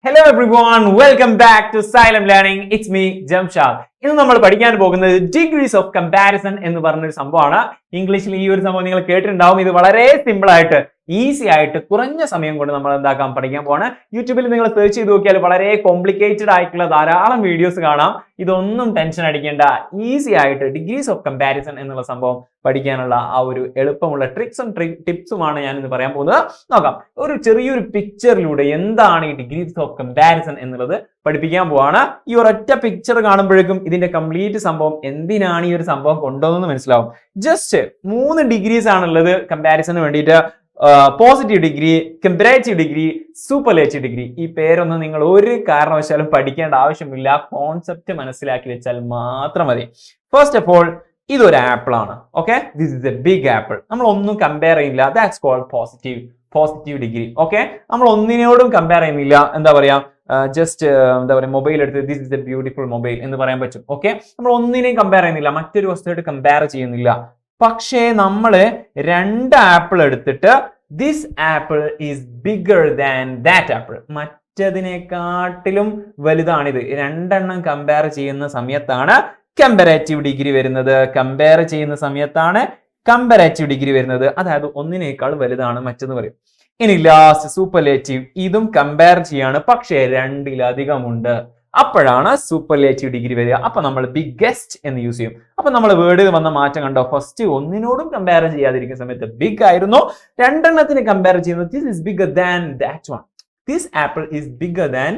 Hello everyone, welcome back to Xylem Learning. It's me, Jamshad. ഇന്ന് നമ്മൾ പഠിക്കാൻ പോകുന്നത് ഡിഗ്രീസ് ഓഫ് കമ്പാരിസൺ എന്ന് പറഞ്ഞൊരു സംഭവമാണ്. ഇംഗ്ലീഷിൽ ഈ ഒരു സംഭവം നിങ്ങൾ കേട്ടിട്ടുണ്ടാവും. ഇത് വളരെ സിമ്പിൾ ആയിട്ട് ഈസി ആയിട്ട് കുറഞ്ഞ സമയം കൊണ്ട് നമ്മൾ എന്താക്കാൻ പഠിക്കാൻ പോവാണ്. യൂട്യൂബിൽ നിങ്ങൾ സെർച്ച് ചെയ്ത് നോക്കിയാൽ വളരെ കോംപ്ലിക്കേറ്റഡ് ആയിട്ടുള്ള ധാരാളം വീഡിയോസ് കാണാം. ഇതൊന്നും ടെൻഷൻ അടിക്കേണ്ട, ഈസി ആയിട്ട് ഡിഗ്രീസ് ഓഫ് കമ്പാരിസൺ എന്നുള്ള സംഭവം പഠിക്കാനുള്ള ആ ഒരു എളുപ്പമുള്ള ട്രിക്സും ടിപ്സുമാണ് ഞാൻ ഇന്ന് പറയാൻ പോകുന്നത്. നോക്കാം, ഒരു ചെറിയൊരു പിക്ചറിലൂടെ എന്താണ് ഈ ഡിഗ്രീസ് ഓഫ് കമ്പാരിസൺ എന്നുള്ളത് പഠിപ്പിക്കാൻ പോവാണ്. ഈ ഒരൊറ്റ പിക്ചർ കാണുമ്പോഴേക്കും ഇതിന്റെ കംപ്ലീറ്റ് സംഭവം എന്തിനാണ് ഈ ഒരു സംഭവം കൊണ്ടുവന്നെന്ന് മനസ്സിലാവും. ജസ്റ്റ് 3 ഡിഗ്രീസ് ആണുള്ളത് കമ്പാരിസണിന് വേണ്ടിയിട്ട്. Positive degree, comparative degree, superlative degree. ഈ പേരൊന്നും നിങ്ങൾ ഒരു കാരണവശാലും പഠിക്കേണ്ട ആവശ്യമില്ല. കോൺസെപ്റ്റ് മനസ്സിലാക്കി വെച്ചാൽ മാത്രം മതി. ഫസ്റ്റ് ഓഫ് ഓൾ, ഇതൊരു ആപ്പിൾ ആണ്. Okay, this is a big apple. നമ്മൾ ഒന്നും കമ്പയർ ചെയ്യുന്നില്ല. That's called positive degree. Okay, നമ്മൾ ഒന്നിനോടും കമ്പയർ ചെയ്യുന്നില്ല. എന്താ പറയാ, ജസ്റ്റ് എന്താ പറയുക, മൊബൈൽ എടുത്ത് this is A beautiful mobile എന്ന് പറയാൻ പറ്റും. ഓക്കെ, നമ്മൾ ഒന്നിനെയും കമ്പയർ ചെയ്യുന്നില്ല, മറ്റൊരു വസ്തുവായിട്ട് കമ്പയർ ചെയ്യുന്നില്ല. പക്ഷേ നമ്മൾ 2 ആപ്പിൾ എടുത്തിട്ട് this apple is bigger than that apple, മറ്റതിനെക്കാട്ടിലും വലുതാണിത്. 2 എണ്ണം കമ്പയർ ചെയ്യുന്ന സമയത്താണ് കമ്പാരേറ്റീവ് ഡിഗ്രി വരുന്നത്. കമ്പയർ ചെയ്യുന്ന സമയത്താണ് കമ്പാരേറ്റീവ് ഡിഗ്രി വരുന്നത്. അതായത് ഒന്നിനേക്കാൾ വലുതാണ് മറ്റെന്ന് പറയും. ഇനി ലാസ്റ്റ് സൂപ്പർലേറ്റീവ്, ഇതും കമ്പയർ ചെയ്യാണ്, പക്ഷേ 2-ലധികം ഉണ്ട്. അപ്പോഴാണ് സൂപ്പർലേറ്റീവ് ഡിഗ്രി വരിക. അപ്പൊ നമ്മൾ ബിഗ്ഗസ്റ്റ് എന്ന് യൂസ് ചെയ്യും. അപ്പൊ നമ്മൾ വേർഡിൽ വന്ന മാറ്റം കണ്ടോ. ഫസ്റ്റ് ഒന്നിനോടും കമ്പയർ ചെയ്യാതിരിക്കുന്ന സമയത്ത് ബിഗ് ആയിരുന്നു. 2 എണ്ണത്തിന് കമ്പയർ ചെയ്യുന്നത് this is bigger than that one. This apple is bigger than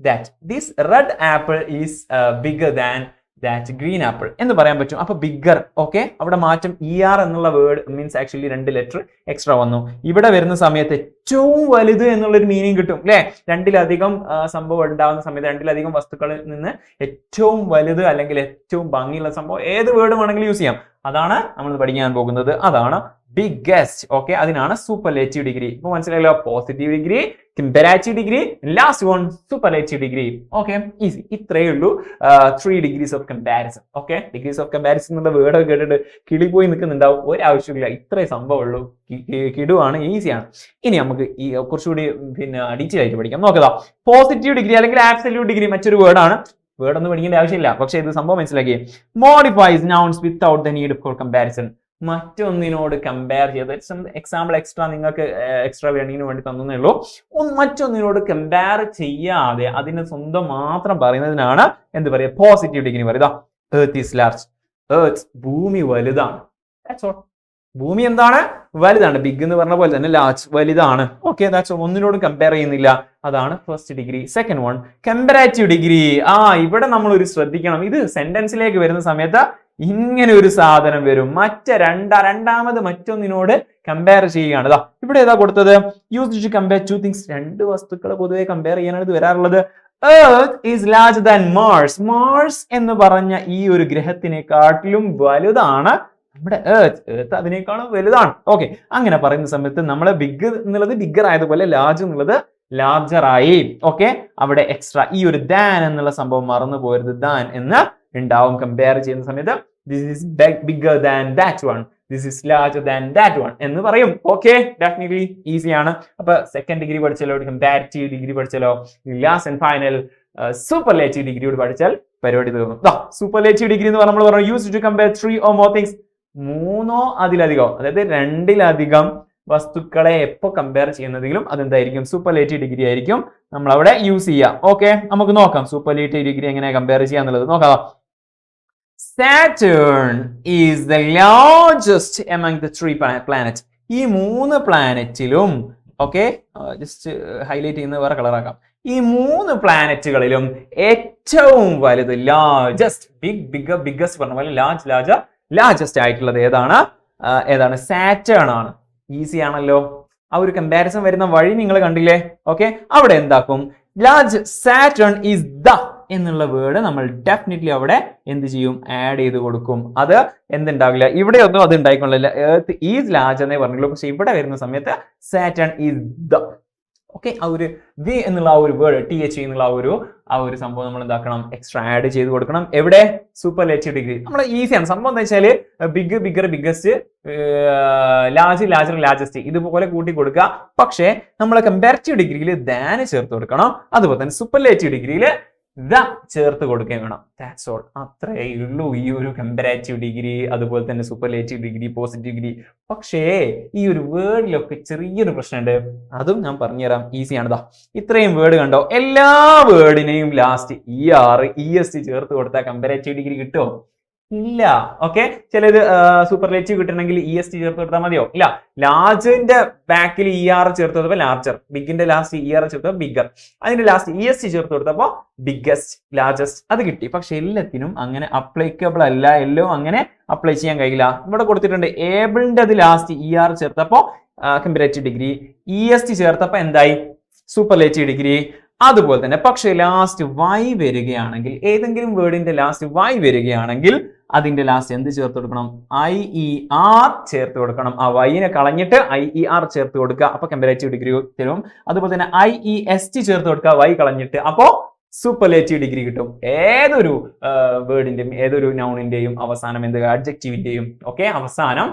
that. This red apple is bigger than that green apple എന്ന് പറയാൻ പറ്റും. അപ്പൊ ബിഗർ. ഓക്കെ, അവിടെ മാറ്റം ER എന്നുള്ള word means actually 2 letter extra വന്നു. ഇവിടെ വരുന്ന സമയത്ത് ഏറ്റവും വലുത് എന്നുള്ളൊരു മീനിങ് കിട്ടും അല്ലെ. 2-ലധികം സംഭവം ഉണ്ടാകുന്ന സമയത്ത് 2-ലധികം വസ്തുക്കളിൽ നിന്ന് ഏറ്റവും വലുത് അല്ലെങ്കിൽ ഏറ്റവും ഭംഗിയുള്ള സംഭവം ഏത് വേർഡ് വേണമെങ്കിലും യൂസ് ചെയ്യാം. അതാണ് നമ്മൾ പഠിക്കാൻ പോകുന്നത്. അതാണ് ബിഗ്ഗസ്റ്റ്. ഓക്കെ, അതിനാണ് സൂപ്പർലേറ്റീവ് ഡിഗ്രി. ഇപ്പൊ മനസ്സിലായല്ലോ, positive degree, comparative degree, last one superlative degree. Okay, easy. ഇത്രയേ ഉള്ളൂ 3 degrees of comparison. Okay, degrees of comparison എന്നുള്ള വേർഡ് ഒക്കെ കേട്ടിട്ട് കിളി പോയി നിൽക്കുന്നുണ്ടാവും. ഒരാവശ്യമില്ല, ഇത്രയും സംഭവം ഉള്ളൂ. കിടുവാണ്, ഈസിയാണ്. ഇനി നമുക്ക് ഈ കുറച്ചുകൂടി ഡീറ്റെയിൽ ആയിട്ട് പഠിക്കാം. നോക്കുക, പോസിറ്റീവ് ഡിഗ്രി അല്ലെങ്കിൽ ആബ്സല്യൂട്ട് ഡിഗ്രി മറ്റൊരു വേർഡാണ്. വേർഡ് ഒന്നും പഠിക്കേണ്ട ആവശ്യമില്ല, പക്ഷേ ഇത് സംഭവം മനസ്സിലാക്കി. Modifies nouns without the need for comparison. മറ്റൊന്നിനോട് കമ്പയർ ചെയ്ത് എക്സാമ്പിൾ എക്സ്ട്രാ നിങ്ങൾക്ക് എക്സ്ട്രാ ലേണിങ്ങിന് വേണ്ടി തന്നേ ഉള്ളൂ. മറ്റൊന്നിനോട് കമ്പയർ ചെയ്യാതെ അതിന് സ്വന്തം മാത്രം പറയുന്നതിനാണ് എന്ത് പറയാ, പോസിറ്റീവ് ഡിഗ്രി പറയുക. Earth is large. എർത്ത്, ഭൂമി വലുതാണ്. That's all. ഭൂമി എന്താണ്, വലുതാണ്. ബിഗ് എന്ന് പറഞ്ഞ പോലെ തന്നെ ലാർജ്, വലുതാണ്. Okay, that's all. ഒന്നിനോടും കമ്പയർ ചെയ്യുന്നില്ല. അതാണ് first degree. Second one comparative degree. ഇവിടെ നമ്മൾ ഒരു ശ്രദ്ധിക്കണം. ഇത് സെന്റൻസിലേക്ക് വരുന്ന സമയത്ത് ഇങ്ങനെ ഒരു സാധനം വരും. രണ്ടാമത് മറ്റൊന്നിനോട് കമ്പയർ ചെയ്യുകയാണ്. ഇവിടെ ഏതാ കൊടുത്തത്, യൂസ് ടു കമ്പയർ 2 തിങ്സ്. 2 വസ്തുക്കളെ പൊതുവെ കമ്പയർ ചെയ്യാനാണ് ഇത് വരാറുള്ളത്. Earth is larger than Mars. Mars എന്ന് പറഞ്ഞ ഈ ഒരു ഗ്രഹത്തിനെക്കാട്ടിലും വലുതാണ് നമ്മുടെ എർത്ത് അതിനേക്കാളും വലുതാണ്. ഓക്കെ, അങ്ങനെ പറയുന്ന സമയത്ത് നമ്മൾ ബിഗ് എന്നുള്ളത് ബിഗർ ആയതുപോലെ ലാർജ് എന്നുള്ളത് ലാർജർ ആയി. ഓക്കെ, അവിടെ എക്സ്ട്രാ ഈ ഒരു ദാൻ എന്നുള്ള സംഭവം മറന്നു പോരുത്. ദാൻ എന്ന് ഉണ്ടാവും കമ്പയർ ചെയ്യുന്ന സമയത്ത്. This is bigger than that one, this is larger than that one എന്ന് പറയും. ഓക്കെ, ഡെഫിനറ്റ്ലി ഈസിയാണ്. അപ്പൊ സെക്കൻഡ് ഡിഗ്രി പഠിച്ചല്ലോ, കമ്പാരിറ്റീവ് ഡിഗ്രി പഠിച്ചല്ലോ, ലാസ്റ്റ് ആൻഡ് ഫൈനൽ സൂപ്പർലേറ്റീവ് ഡിഗ്രിയോട് പഠിച്ചാൽ പരിപാടി തീർന്നു. സൂപ്പർലേറ്റീവ് ഡിഗ്രി എന്ന് നമ്മൾ പറഞ്ഞു use to compare 3 or more things. 3 അതിലധികം, അതായത് 2-ലധികം വസ്തുക്കളെ എപ്പോ കമ്പയർ ചെയ്യുന്നതെങ്കിലും അതെന്തായിരിക്കും, സൂപ്പർലേറ്റീവ് ഡിഗ്രി ആയിരിക്കും നമ്മൾ അവിടെ യൂസ് ചെയ്യുക. ഓക്കെ, നമുക്ക് നോക്കാം സൂപ്പർലേറ്റീവ് ഡിഗ്രി എങ്ങനെ കമ്പയർ ചെയ്യാന്നുള്ളത് നോക്കാം. Saturn is the largest among the 3 planets. ഈ 3 പ്ലാനറ്റിലും, ഓക്കെ, ജസ്റ്റ് ഹൈലൈറ്റ് ചെയ്യുന്ന വേറെ കളറാക്കാം. ഈ 3 പ്ലാനറ്റുകളിലും ഏറ്റവും വലുത്, ലാർജസ്റ്റ്, ബിഗ്ഗസ്റ്റ് പറഞ്ഞ പോലെ ലാർജസ്റ്റ് ആയിട്ടുള്ളത് ഏതാണ്, സാറ്റേൺ ആണ്. ഈസി ആണല്ലോ. ആ ഒരു കമ്പാരിസൺ വരുന്ന വഴി നിങ്ങൾ കണ്ടില്ലേ. ഓക്കെ, അവിടെ എന്താക്കും, ലാർജ് സാറ്റേൺ ഈസ് ദ എന്നുള്ള വേർഡ് നമ്മൾ ഡെഫിനറ്റ്ലി അവിടെ എന്ത് ചെയ്യും, ആഡ് ചെയ്ത് കൊടുക്കും. അത് എന്തുണ്ടാവില്ല, ഇവിടെ ഒന്നും അത് ഉണ്ടായിക്കൊള്ളില്ല. എർത്ത് ഈസ് ലാർജ് എന്നേ പറഞ്ഞുള്ളൂ. പക്ഷെ ഇവിടെ വരുന്ന സമയത്ത് സാറ്റേൺ ഈസ് ദ. ഓക്കെ, ആ ഒരു വി എന്നുള്ള ആ ഒരു വേർഡ് TH എന്നുള്ള ആ ഒരു സംഭവം നമ്മൾ എന്താക്കണം, എക്സ്ട്രാ ആഡ് ചെയ്ത് കൊടുക്കണം. എവിടെ? Superlative degree. നമ്മൾ ഈസിയാണ് സംഭവം. എന്താ വെച്ചാൽ big, bigger, biggest, large, larger, largest ഇതുപോലെ കൂട്ടി കൊടുക്കുക. പക്ഷേ നമ്മൾ കമ്പാരിറ്റീവ് ഡിഗ്രിയിൽ ദാന് ചേർത്ത് കൊടുക്കണം. അതുപോലെ തന്നെ സൂപ്പർലേറ്റീവ് ഡിഗ്രിയിൽ ദ ചേർത്ത് കൊടുക്കുകയും വേണം. That's all. അത്രേ ഉള്ളൂ ഈ ഒരു കമ്പാരിറ്റീവ് ഡിഗ്രി, അതുപോലെ തന്നെ സൂപ്പർലേറ്റീവ് ഡിഗ്രി, പോസിറ്റീവ് ഡിഗ്രി. പക്ഷേ ഈ ഒരു വേർഡിലൊക്കെ ചെറിയൊരു പ്രശ്നമുണ്ട്. അതും ഞാൻ പറഞ്ഞുതരാം. ഈസിയാണിതാ. ഇത്രയും വേർഡ് കണ്ടോ? എല്ലാ വേർഡിനെയും ലാസ്റ്റ് ER, EST ചേർത്ത് കൊടുത്താൽ കമ്പാരിറ്റീവ് ഡിഗ്രി കിട്ടുമോ? ഇല്ല. ഓക്കെ, ചിലത് സൂപ്പർലേറ്റീവ് കിട്ടണമെങ്കിൽ EST ചേർത്ത് കൊടുത്താൽ മതിയോ? ഇല്ല. ലാർജിന്റെ ബാക്കിൽ ER ചേർത്ത് കൊടുത്തപ്പോൾ ലാർജർ, ബിഗിന്റെ ലാസ്റ്റ് ER ചേർത്തപ്പോൾ ബിഗർ, അതിന്റെ ലാസ്റ്റ് EST ചേർത്ത് കൊടുത്തപ്പോൾ ബിഗ്ഗസ്റ്റ്, ലാർജസ്റ്റ്. അത് കിട്ടി. പക്ഷെ എല്ലാത്തിനും അങ്ങനെ അപ്ലൈക്കബിൾ അല്ല. എല്ലാം അങ്ങനെ അപ്ലൈ ചെയ്യാൻ കഴിയില്ല. ഇവിടെ കൊടുത്തിട്ടുണ്ട് ഏബിളിന്റെ അത് ലാസ്റ്റ് ER ചേർത്തപ്പോൾ കമ്പാരിറ്റീവ് ഡിഗ്രി, EST ചേർത്തപ്പോൾ എന്തായി? Superlative degree. അതുപോലെ തന്നെ പക്ഷേ ലാസ്റ്റ് Y വരികയാണെങ്കിൽ, ഏതെങ്കിലും വേർഡിന്റെ ലാസ്റ്റ് Y വരികയാണെങ്കിൽ അതിന്റെ ലാസ്റ്റ് എന്ത് ചേർത്ത് കൊടുക്കണം? IER ചേർത്ത് കൊടുക്കണം. ആ Yനെ കളഞ്ഞിട്ട് IER ചേർത്ത് കൊടുക്കുക. അപ്പൊ കമ്പാരിറ്റീവ് ഡിഗ്രി തരും. അതുപോലെ തന്നെ IEST ചേർത്ത് കൊടുക്കുക, Y കളഞ്ഞിട്ട്. അപ്പോ സൂപ്പർലേറ്റീവ് ഡിഗ്രി കിട്ടും. ഏതൊരു വേർഡിന്റെയും ഏതൊരു നൗണിന്റെയും അവസാനം എന്ത്? അഡ്ജക്റ്റീവിന്റെയും ഒക്കെ അവസാനം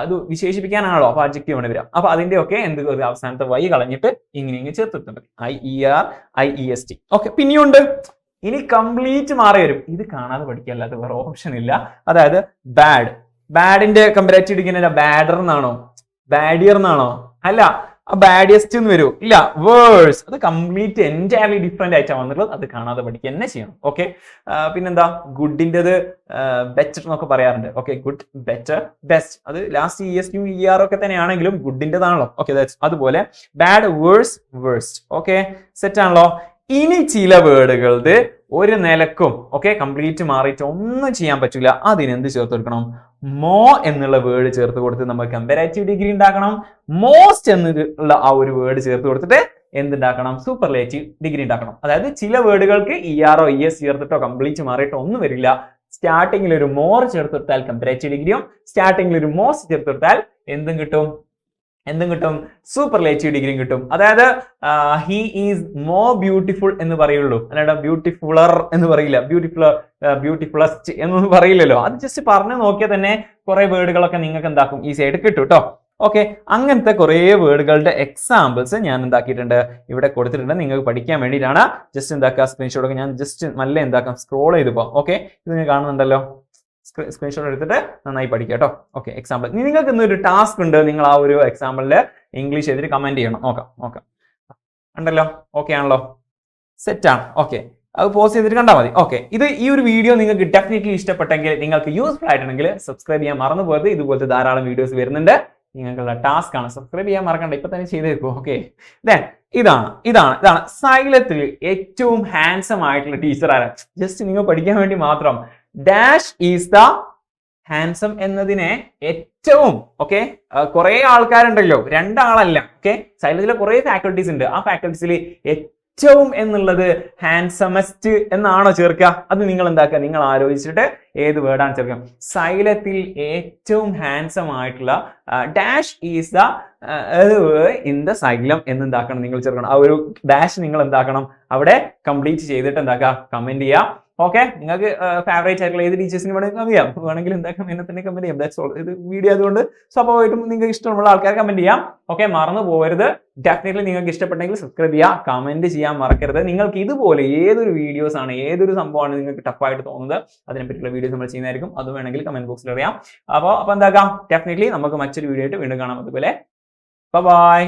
അത് വിശേഷിപ്പിക്കാനാണല്ലോ. അപ്പൊ അഡ്ജക്റ്റീവ് ആണ് വരിക. അപ്പൊ അതിന്റെ ഒക്കെ എന്ത്? അവസാനത്തെ Y കളഞ്ഞിട്ട് ഇങ്ങനെ ചേർത്തിട്ടുണ്ട്. IER, IEST. ഓക്കെ, പിന്നെയുണ്ട്. ഇനി കംപ്ലീറ്റ് മാറി വരും. ഇത് കാണാതെ പഠിക്കാല്ലാതെ വേറെ ഓപ്ഷൻ ഇല്ല. അതായത് ബാഡ്. ബാഡിന്റെ കമ്പാരിറ്റീവ് ഡിഗ്രി ബാഡർ എന്നാണോ? ബാഡിയർ എന്നാണോ? അല്ല. ബാഡിയസ്റ്റ് എന്ന് വരും. ഇല്ല. വേഴ്സ്. അത് കംപ്ലീറ്റ് എൻറ്റയർലി ഡിഫറെന്റ് ആയിട്ടാണ് വന്നിട്ടുള്ളത്. അത് കാണാതെ പഠിക്കുക തന്നെ ചെയ്യണം. ഓക്കെ, പിന്നെന്താ? ഗുഡിൻ്റെത് ബെറ്റർ എന്നൊക്കെ പറയാറുണ്ട്. Okay, good, better, best. അത് ലാസ്റ്റ് ESTയും ER ഒക്കെ തന്നെയാണെങ്കിലും ഗുഡിൻ്റെതാണല്ലോ. ഓക്കെ, അതുപോലെ bad, worse, worst. Okay, set ആണല്ലോ. ഇനി ചില വേർഡുകളുടെ ഒരു നിലക്കും ഓക്കെ കംപ്ലീറ്റ് മാറിയിട്ട് ഒന്നും ചെയ്യാൻ പറ്റില്ല. അതിനെന്ത് ചേർത്ത് കൊടുക്കണം? മോ എന്നുള്ള വേർഡ് ചേർത്ത് കൊടുത്ത് നമ്മൾ കമ്പാരിറ്റീവ് ഡിഗ്രി ഉണ്ടാക്കണം. മോസ്റ്റ് എന്നുള്ള ആ ഒരു വേർഡ് ചേർത്ത് കൊടുത്തിട്ട് എന്തുണ്ടാക്കണം? സൂപ്പർലേറ്റീവ് ഡിഗ്രി ഉണ്ടാക്കണം. അതായത് ചില വേർഡുകൾക്ക് ER ഓ ES ചേർത്തിട്ടോ കംപ്ലീറ്റ് മാറിയിട്ടോ ഒന്നും വരില്ല. സ്റ്റാർട്ടിങ്ങിൽ ഒരു മോർ ചേർത്ത് കൊടുത്താൽ കമ്പാരിറ്റീവ് ഡിഗ്രിയും, സ്റ്റാർട്ടിങ്ങിൽ ഒരു മോസ്റ്റ് ചേർത്ത് കൊടുത്താൽ എന്തും കിട്ടും? സൂപ്പർലേറ്റീവ് ഡിഗ്രിയും കിട്ടും. അതായത് ഹി ഈസ് മോർ ബ്യൂട്ടിഫുൾ എന്ന് പറയുള്ളൂ, അല്ലാണ്ട് ബ്യൂട്ടിഫുളർ എന്ന് പറയില്ല, ബ്യൂട്ടിഫുളസ്റ്റ് എന്നൊന്നും പറയില്ലല്ലോ. അത് ജസ്റ്റ് പറഞ്ഞു നോക്കിയാൽ തന്നെ കുറെ വേർഡുകളൊക്കെ നിങ്ങൾക്ക് എന്താക്കും? ഈസി ആയിട്ട് കിട്ടും കേട്ടോ. ഓക്കെ, അങ്ങനത്തെ കുറെ വേർഡുകളുടെ എക്സാമ്പിൾസ് ഞാൻ എന്താക്കിയിട്ടുണ്ട്, ഇവിടെ കൊടുത്തിട്ടുണ്ട്. നിങ്ങൾക്ക് പഠിക്കാൻ വേണ്ടിയിട്ടാണ്. ജസ്റ്റ് എന്താക്കുക? സ്ക്രീൻഷോട്ട് ഒക്കെ ഞാൻ ജസ്റ്റ് നല്ല എന്താക്കാം? സ്ക്രോൾ ചെയ്ത് പോകാം. ഓക്കെ, ഇത് നിങ്ങൾ കാണുന്നുണ്ടല്ലോ. സ്ക്രീൻഷോട്ട് എടുത്തിട്ട് നന്നായി പഠിക്കുക കേട്ടോ. ഓക്കെ, എക്സാമ്പിൾ നിങ്ങൾക്ക് ഇന്നൊരു ടാസ്ക് ഉണ്ട്. നിങ്ങൾ ആ ഒരു എക്സാമ്പിളില് ഇംഗ്ലീഷ് എഴുതി കമന്റ് ചെയ്യണം. നോക്കാം ഉണ്ടല്ലോ. ഓക്കെ ആണല്ലോ, സെറ്റ് ആണ്. ഓക്കെ, അത് പോസ്റ്റ് ചെയ്തിട്ട് കണ്ടാൽ മതി. ഓക്കെ, ഈ ഒരു വീഡിയോ നിങ്ങൾക്ക് ഡെഫിനറ്റ്ലി ഇഷ്ടപ്പെട്ടെങ്കിൽ, നിങ്ങൾക്ക് യൂസ്ഫുൾ ആയിട്ടുണ്ടെങ്കിൽ സബ്സ്ക്രൈബ് ചെയ്യാൻ മറന്നു പോയത്. ഇതുപോലത്തെ ധാരാളം വീഡിയോസ് വരുന്നുണ്ട്. നിങ്ങൾക്കുള്ള ടാസ്ക് ആണ്. സബ്സ്ക്രൈബ് ചെയ്യാൻ മറക്കണ്ട, ഇപ്പൊ തന്നെ ചെയ്തേക്കോ. ഓക്കെ, ഇതാണ് സൈലത്തിൽ ഏറ്റവും ഹാൻസം ആയിട്ടുള്ള ടീച്ചർ ആരാ? ജസ്റ്റ് നിങ്ങൾ പഠിക്കാൻ വേണ്ടി മാത്രം. ഡാഷ് ഈസ് ദ ഹാൻസം എന്നതിനെ ഏറ്റവും ഓക്കെ കുറെ ആൾക്കാരുണ്ടല്ലോ, രണ്ടാളല്ല. ഓക്കെ, സൈലത്തിലെ കുറെ ഫാക്കൽറ്റീസ് ഉണ്ട്. ആ ഫാക്കൽറ്റീസിൽ ഏറ്റവും എന്നുള്ളത് ഹാൻസമസ്റ്റ് എന്നാണോ ചേർക്കുക? അത് നിങ്ങൾ എന്താക്കുക? നിങ്ങൾ ആലോചിച്ചിട്ട് ഏത് വേർഡാണ് ചേർക്കുക? സൈലത്തിൽ ഏറ്റവും ഹാൻസം ആയിട്ടുള്ള dash is the in the സൈലം എന്നുണ്ടാക്കണം നിങ്ങൾ ചേർക്കണം. ആ ഒരു ഡാഷ് നിങ്ങൾ എന്താക്കണം? അവിടെ കംപ്ലീറ്റ് ചെയ്തിട്ട് എന്താക്കുക? കമന്റ് ചെയ്യുക. ഓക്കെ, നിങ്ങൾക്ക് ഫേവറേറ്റ് ആയിട്ടുള്ള ഏത് ടീച്ചേഴ്സിന് വേണമെങ്കിൽ കമന്റ് ചെയ്യാം. വേണമെങ്കിൽ എന്താക്കാം? എന്നെ തന്നെ കമന്റ് ചെയ്യാം. That's all. ഇത് വീഡിയോ ആയതുകൊണ്ട് സ്വാഭാവികമായിട്ടും നിങ്ങൾക്ക് ഇഷ്ടമുള്ള ആൾക്കാർ കമന്റ് ചെയ്യാം. ഓക്കെ, മറന്നു പോകരുത്. ഡെഫിനറ്റ്ലി നിങ്ങൾക്ക് ഇഷ്ടപ്പെട്ടെങ്കിൽ സബ്സ്ക്രൈബ് ചെയ്യുക, കമന്റ് ചെയ്യാൻ മറക്കരുത്. നിങ്ങൾക്ക് ഇതുപോലെ ഏതൊരു വീഡിയോസ് ആണ്, ഏതൊരു സംഭവമാണ് നിങ്ങൾക്ക് ടഫായിട്ട് തോന്നുന്നത്, അതിനെപ്പറ്റിയുള്ള വീഡിയോസ് നമ്മൾ ചെയ്യുന്നതായിരിക്കും. അത് വേണമെങ്കിൽ കമന്റ് ബോക്സിൽ അറിയാം. അപ്പോൾ എന്താക്കാം? ഡെഫിനറ്റ്ലി നമുക്ക് മറ്റൊരു വീഡിയോ ആയിട്ട് വീണ്ടും കാണാം. അതുപോലെ ബൈ.